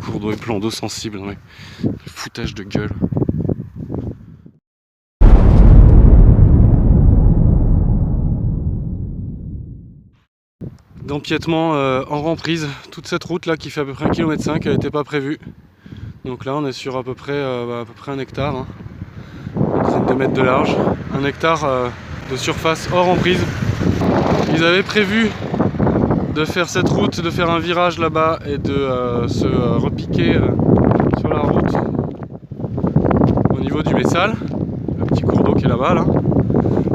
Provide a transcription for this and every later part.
cours d'eau et plan d'eau sensible, ouais. Foutage de gueule. D'empiètement en remprise, toute cette route là qui fait à peu près 1,5 km, elle n'était pas prévue. Donc là on est sur à peu près 1 hectare, hein. Une dizaine de mètres de large, 1 hectare de surface hors emprise. Ils avaient prévu de faire cette route, de faire un virage là-bas et de se repiquer sur la route au niveau du Messal, le petit cours d'eau qui est là-bas là.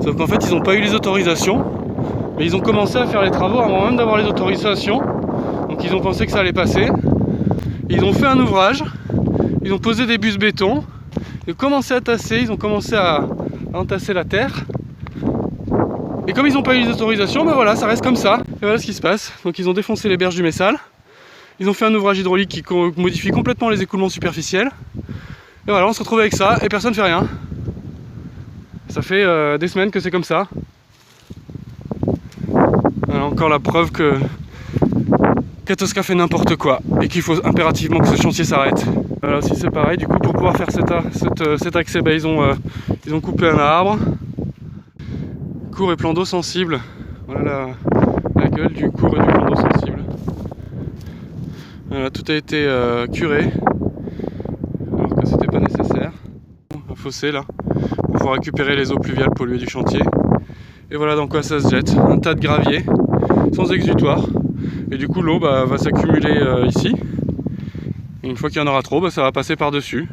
Sauf qu'en fait ils n'ont pas eu les autorisations, mais ils ont commencé à faire les travaux avant même d'avoir les autorisations. Donc ils ont pensé que ça allait passer. Ils ont fait un ouvrage, ils ont posé des bus béton, ils ont commencé à tasser, ils ont commencé à entasser la terre. Et comme ils n'ont pas eu les autorisations, ben voilà, ça reste comme ça. Et voilà ce qui se passe. Donc ils ont défoncé les berges du Messal. Ils ont fait un ouvrage hydraulique qui modifie complètement les écoulements superficiels. Et voilà, on se retrouve avec ça et personne ne fait rien. Ça fait des semaines que c'est comme ça. Voilà, encore la preuve que Katowska fait n'importe quoi et qu'il faut impérativement que ce chantier s'arrête. Voilà aussi c'est pareil, du coup pour pouvoir faire cet accès, bah, ils ont coupé un arbre. Cours et plan d'eau sensible. Voilà la gueule du cours et du plan d'eau sensible. Voilà, tout a été curé alors que c'était pas nécessaire. Un fossé là pour pouvoir récupérer les eaux pluviales polluées du chantier. Et voilà dans quoi ça se jette. Un tas de gravier sans exutoire. Et du coup l'eau va s'accumuler ici. Et une fois qu'il y en aura trop, ça va passer par-dessus.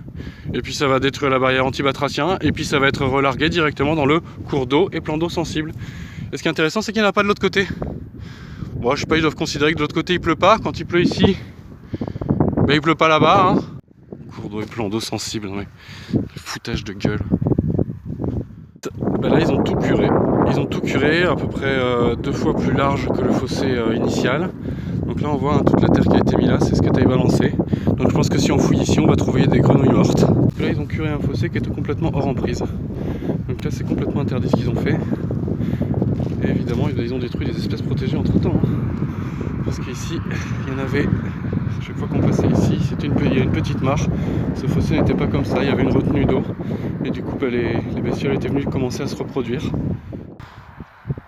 Et puis ça va détruire la barrière anti-batracien. Et puis ça va être relargué directement dans le cours d'eau et plan d'eau sensible. Et ce qui est intéressant, c'est qu'il n'y en a pas de l'autre côté. Bon, je sais pas, ils doivent considérer que de l'autre côté il pleut pas. Quand il pleut ici, il pleut pas là-bas. Hein. Cours d'eau et plan d'eau sensible, ouais. Foutage de gueule. Là ils ont tout curé. Ils ont tout curé, à peu près 2 fois plus large que le fossé initial. Donc là on voit toute la terre qui a été mise là, c'est ce que tu as balancé. Donc je pense que si on fouille ici, on va trouver des grenouilles mortes. Donc là ils ont curé un fossé qui était complètement hors emprise. Donc là c'est complètement interdit ce qu'ils ont fait. Et évidemment ils ont détruit des espèces protégées entre temps. Hein. Parce qu'ici il y en avait, chaque fois qu'on passait ici, il y a une petite mare. Ce fossé n'était pas comme ça, il y avait une retenue d'eau. Et du coup les bestioles étaient venues commencer à se reproduire.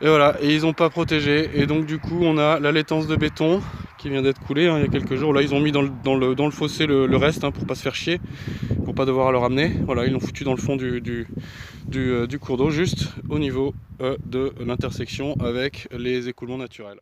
Et voilà, et ils n'ont pas protégé. Et donc du coup on a la laitance de béton qui vient d'être coulée il y a quelques jours. Là ils ont mis dans le fossé le reste pour pas se faire chier, pour pas devoir le ramener. Voilà, ils l'ont foutu dans le fond du cours d'eau, juste au niveau de l'intersection avec les écoulements naturels.